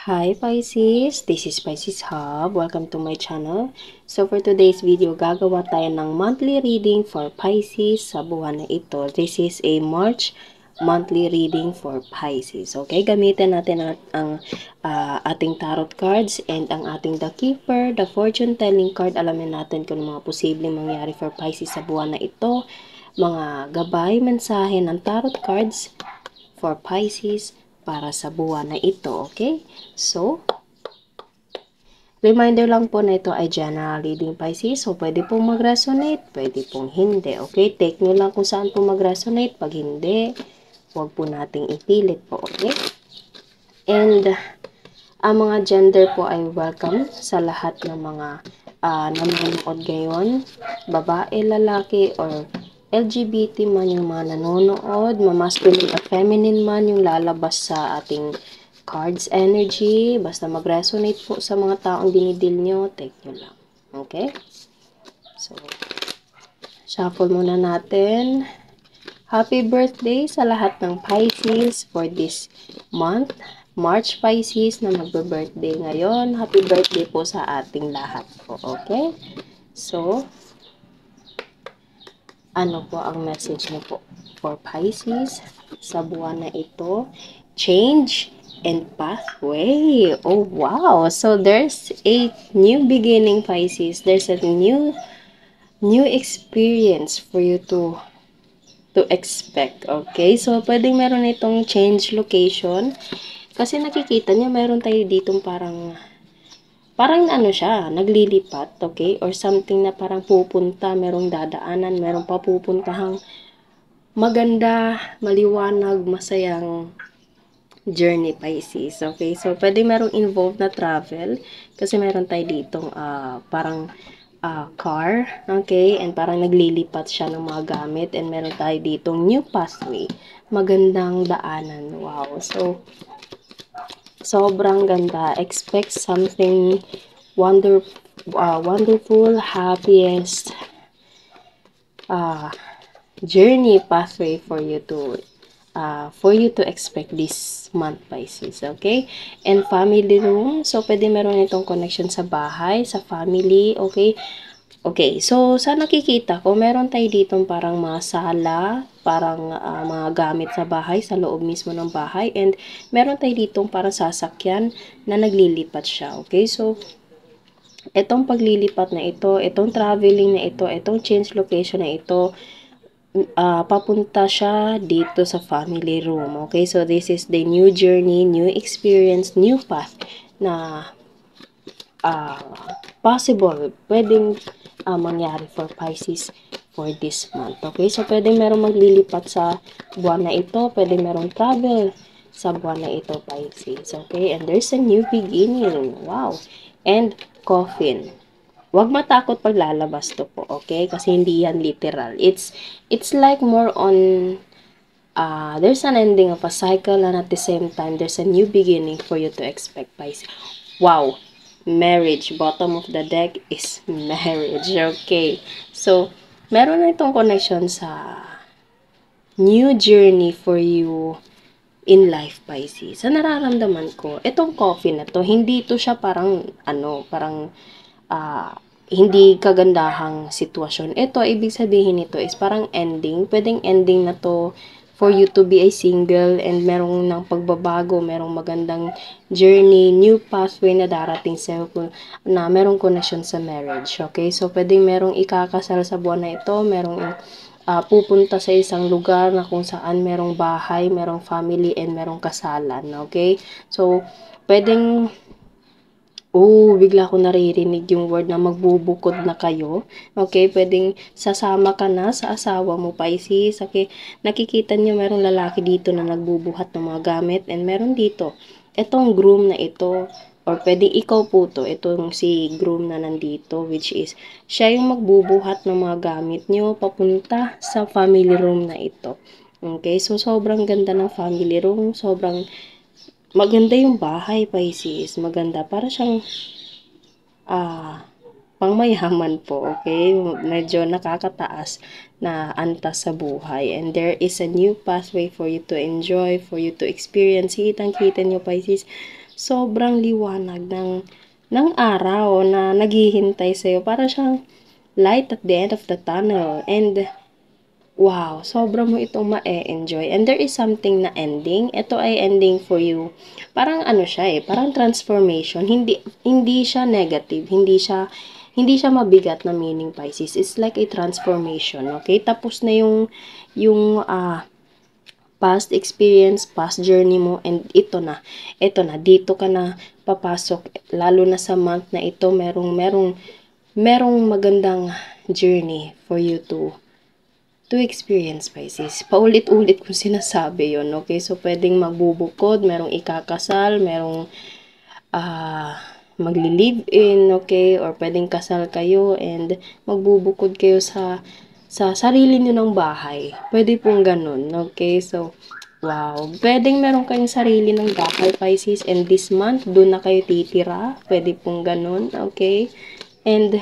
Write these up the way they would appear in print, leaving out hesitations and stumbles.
Hi Pisces, this is Pisces Hub. Welcome to my channel. So for today's video, gagawa tayo ng monthly reading for Pisces sa buwan na ito. This is a March monthly reading for Pisces. Okay, gamitin natin ating tarot cards and ang ating The Keeper, the fortune telling card. Alamin natin kung mga posibleng mangyari for Pisces sa buwan na ito. Mga gabay, mensahe ng tarot cards for Pisces para sa buwan na ito, okay? So, reminder lang po na ito ay general reading Pisces. So, pwede pong mag-resonate, pwede pong hindi, okay? Take nyo lang kung saan po mag-resonate. Pag hindi, huwag po nating ipilit po, okay? And, ang mga gender po ay welcome sa lahat ng mga nanonood ngayon. Babae, lalaki, or LGBT man yung mga nanonood, masculine at feminine man yung lalabas sa ating cards energy. Basta mag-resonate po sa mga taong dinidil nyo, take nyo lang. Okay? So, shuffle muna natin. Happy birthday sa lahat ng Pisces for this month. March Pisces na magbe-birthday ngayon. Happy birthday po sa ating lahat po. Okay? So, ano po ang message niyo po for Pisces sa buwan na ito? Change and pathway. Oh, wow. So, there's a new beginning, Pisces. There's a new experience for you to expect. Okay? So, pwedeng meron itong change location. Kasi nakikita niya, meron tayo ditong parang ano siya, naglilipat, okay? Or something na parang pupunta, merong dadaanan, merong papupuntahang maganda, maliwanag, masayang journey, Pisces. Okay? So, pwede merong involved na travel kasi meron tayo ditong parang car, okay? And parang naglilipat siya ng mga gamit and meron tayo ditong new pathway. Magandang daanan. Wow. So, sobrang ganda. Expect something wonderful, happiest journey pathway for you to expect this month, Pisces, okay? And family room, so pwede meron itong connection sa bahay, sa family, okay? Okay, so sa nakikita ko, meron tayo ditong parang mga sala, parang mga gamit sa bahay, sa loob mismo ng bahay, and meron tayo ditong parang sasakyan na naglilipat siya, okay? So, itong paglilipat na ito, itong traveling na ito, itong change location na ito, papunta siya dito sa family room, okay? So, this is the new journey, new experience, new path na possible, pwedeng mangyari for Pisces for this month. Okay, so pwedeng merong maglilipat sa buwan na ito, pwedeng merong travel sa buwan na ito, Pisces. Okay, and there's a new beginning. Wow. And coffin. Huwag matakot pag lalabas to po, okay? Kasi hindi yan literal. It's like more on there's an ending of a cycle, and at the same time there's a new beginning for you to expect, Pisces. Wow. Marriage. Bottom of the deck is marriage. Okay. So, meron na itong connection sa new journey for you in life, Pisces. Sa nararamdaman ko, itong coffee na to, hindi to siya parang, hindi kagandahang sitwasyon. Ito, ibig sabihin nito is parang ending. Pwedeng ending na to for you to be a single and merong ng pagbabago, merong magandang journey, new pathway na darating sa na merong connection sa marriage. Okay? So, pwedeng merong ikakasal sa buwan na ito, merong pupunta sa isang lugar na kung saan merong bahay, merong family, and merong kasalan. Okay? So, pwedeng bigla ko naririnig yung word na magbubukod na kayo. Okay, pwedeng sasama ka na sa asawa mo, Pisces. Okay, nakikita niyo merong lalaki dito na nagbubuhat ng mga gamit, and meron dito, etong groom na ito, or pwedeng ikaw po to, itong si groom na nandito, which is, siya yung magbubuhat ng mga gamit niyo papunta sa family room na ito. Okay, so sobrang ganda ng family room, sobrang maganda yung bahay, Pisces. Maganda. Para siyang, pangmayaman po, okay? Medyo nakakataas na antas sa buhay. And there is a new pathway for you to enjoy, for you to experience. Kitang-kita nyo, Pisces. sobrang liwanag ng araw na naghihintay sa'yo. Para siyang light at the end of the tunnel. And wow, sobra mo itong ma-e-enjoy. And there is something na ending. Ito ay ending for you. Parang ano siya parang transformation. Hindi siya negative, hindi siya mabigat na meaning, Pisces. It's like a transformation, okay? Tapos na yung past experience, past journey mo, and ito na, dito ka na papasok, lalo na sa month na ito, merong magandang journey for you to experience, Pisces. Paulit-ulit kung sinasabi yon, okay? So, pwedeng magbubukod, merong ikakasal, merong magli-live-in, okay? Or pwedeng kasal kayo and magbubukod kayo sa sarili nyo ng bahay. Pwede pong ganun, okay? So, wow. Pwedeng meron kayong sarili ng bahay, Pisces, and this month, doon na kayo titira. Pwede pong ganun, okay? And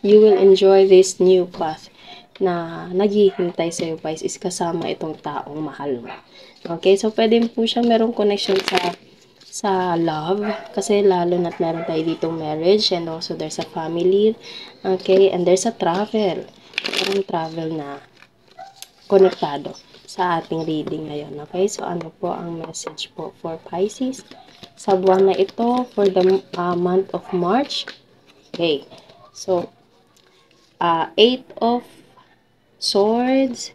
you will enjoy this new path na naghihintay sa'yo, Pisces, kasama itong taong mahal mo. Okay? So, pwede po siyang merong connection sa love, kasi lalo na't meron tayo ditong marriage, and also there's a family, okay, and there's a travel, parang travel na konektado sa ating reading ngayon, okay? So, ano po ang message po for Pisces sa buwan na ito for the month of March? Okay, so, 8 of Swords,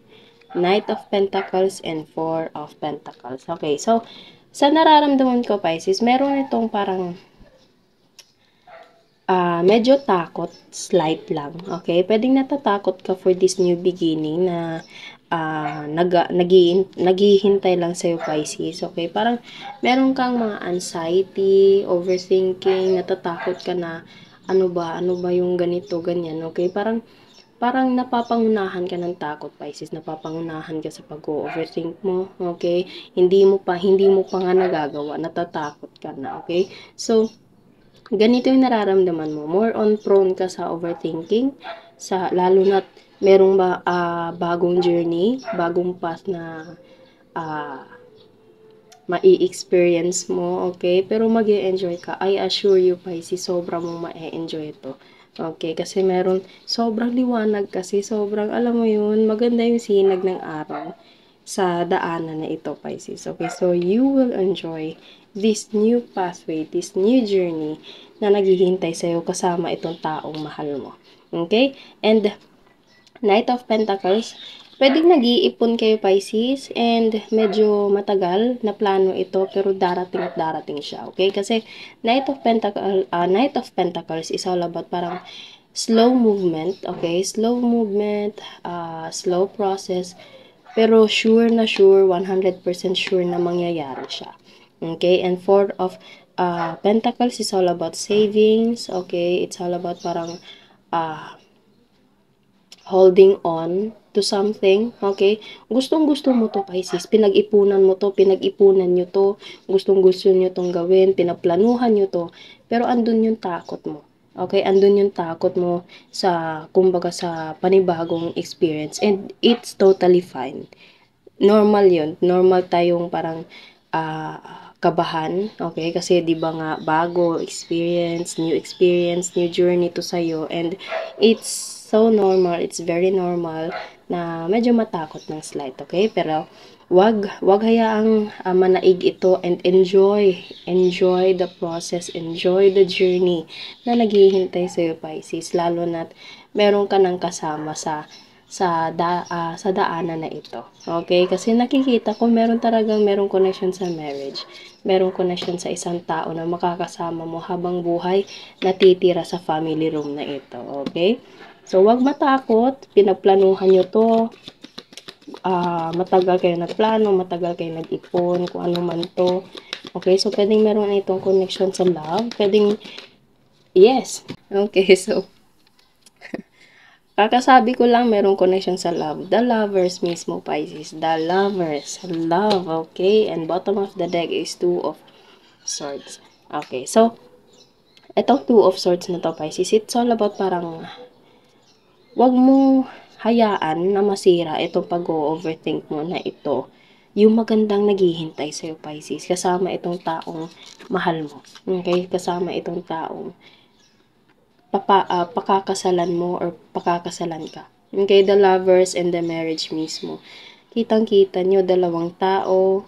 Knight of Pentacles, and 4 of Pentacles. Okay, so, sa nararamdaman ko, Pisces, meron itong parang medyo takot, slight lang. Okay, pwedeng natatakot ka for this new beginning na naghihintay lang sa'yo, Pisces. Okay, parang meron kang mga anxiety, overthinking, natatakot ka na ano ba yung ganito, ganyan. Okay, parang napapangunahan ka ng takot, Pisces. Napapangunahan ka sa pag-overthink mo, okay? Hindi mo pa nga nagagawa, natatakot ka na, okay? So, ganito yung nararamdaman mo. More on prone ka sa overthinking, lalo na't merong bagong journey, bagong path na mai-experience mo, okay? Pero mag-e-enjoy ka. I assure you, Pisces, sobra mong ma-e-enjoy ito. Okay, kasi sobrang liwanag kasi, sobrang, alam mo yun, maganda yung sinag ng araw sa daanan na ito, Pisces. Okay, so you will enjoy this new pathway, this new journey na naghihintay sa'yo kasama itong taong mahal mo. Okay? And Knight of Pentacles, pwedeng nag-iipon kayo, Pisces, and medyo matagal na plano ito, pero darating at darating siya, okay? Kasi Knight of Pentacles is all about parang slow movement, okay? Slow movement, slow process, pero sure na sure, 100% sure na mangyayari siya. Okay? And 4 of Pentacles is all about savings, okay? It's all about parang holding on to something, okay? Gustong-gusto mo to, Pisces. Pinag-ipunan mo to, pinag-ipunan nyo to, gustong-gusto nyo tong gawin, pinaplanuhan nyo to, pero andun yung takot mo. Okay? Andun yung takot mo kumbaga sa panibagong experience, and it's totally fine. Normal yun. Normal tayong parang kabahan, okay? Kasi 'di ba nga bago experience, new journey to sa'yo, and it's so normal, it's very normal na medyo matakot ng slight, okay? Pero wag hayaang manaig ito, and enjoy the process, enjoy the journey na naghihintay sa'yo, Pisces, lalo na't meron ka ng kasama sa daanan na ito. Okay? Kasi nakikita ko merong connection sa marriage. Merong connection sa isang tao na makakasama mo habang buhay, natitira sa family room na ito. Okay? So, wag matakot. Pinagplanuhan nyo to. Matagal kayo nagplano, matagal kayo nag-ipon, kung ano man to. Okay? So, pwedeng meron itong connection sa love. Pwedeng, yes. Okay, so, kakasabi ko lang merong connection sa love. The lovers mismo, Pisces. The lovers. Love, okay? And bottom of the deck is 2 of Swords. Okay, so, itong 2 of Swords na to, Pisces, it's all about parang wag mo hayaan na masira itong pag-overthink mo na ito yung magandang naghihintay sa'yo, Pisces. Kasama itong taong mahal mo. Okay? Kasama itong taong pakakasalan mo or pakakasalan ka. Okay? The lovers and the marriage mismo. Kitang-kita nyo, dalawang tao,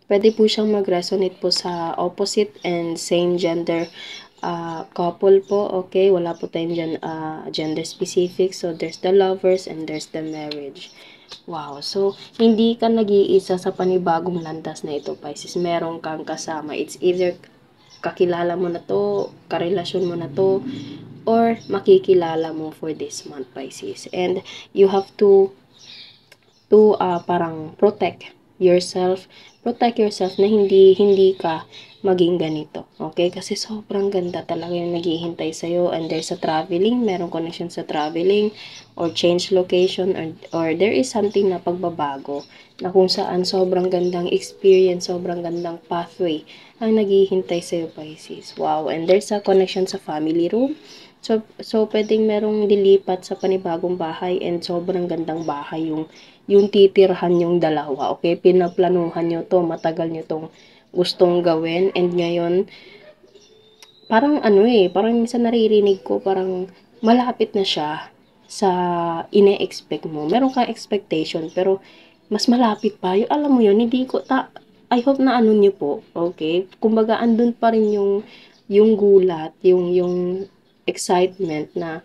pwede po siyang mag-resonate po sa opposite and same gender couple po, okay? Wala po tayong dyan, gender specific. So, there's the lovers and there's the marriage. Wow. So, hindi ka nag-iisa sa panibagong landas na ito, Pisces. Meron kang kasama. It's either kakilala mo na to, karelasyon mo na to, or makikilala mo for this month, Pisces. And you have to parang protect yourself na hindi ka maging ganito. Okay? Kasi sobrang ganda talaga yung naghihintay sa'yo, and there's a traveling, merong connection sa traveling, or change location, or there is something na pagbabago, na kung saan sobrang gandang experience, sobrang gandang pathway ang naghihintay sa'yo, Pisces. Wow. And there's a connection sa family room. So pwedeng merong lilipat sa panibagong bahay, and sobrang gandang bahay yung titirhan yung dalawa, okay? Pinaplanuhan nyo to, matagal nyo tong gustong gawin, and ngayon, parang parang minsan naririnig ko, parang malapit na siya sa ine-expect mo. Meron kang expectation, pero mas malapit pa. Yung, alam mo yun, hindi ko, I hope na nyo po, okay? Kumbaga, andun pa rin yung gulat, yung excitement na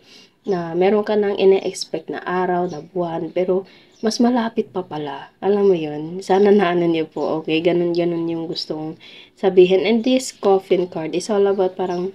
meron ka nang ine-expect na araw, na buwan, pero mas malapit pa pala. Alam mo yun? Sana niyo po, okay? Ganun yung gustong sabihin. And this coffin card is all about parang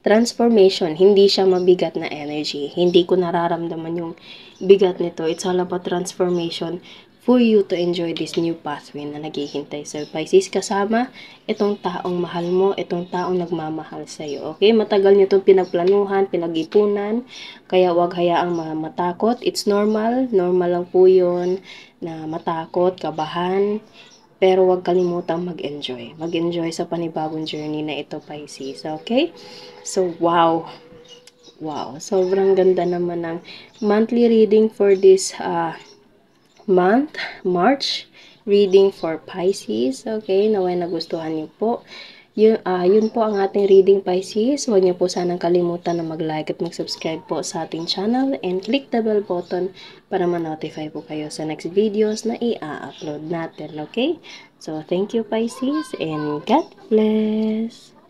transformation. Hindi siya mabigat na energy. Hindi ko nararamdaman yung bigat nito. It's all about transformation for you to enjoy this new pathway na naghihintay sa Pisces. Kasama itong taong mahal mo, itong taong nagmamahal sa'yo. Okay? Matagal nyo itong pinagplanuhan, pinag-ipunan, kaya wag hayaang matakot. It's normal. Normal lang po yun na matakot, kabahan, pero wag kalimutang mag-enjoy. Mag-enjoy sa panibagong journey na ito, Pisces. Okay? So, wow. Wow. Sobrang ganda naman ng monthly reading for this month, March. Reading for Pisces. Okay? Naway nagustuhan niyo po. Yun po ang ating reading, Pisces. Huwag niyo po sanang kalimutan na mag-like at mag-subscribe po sa ating channel, and click the bell button para ma-notify po kayo sa next videos na i-upload natin. Okay? So, thank you, Pisces, and God bless!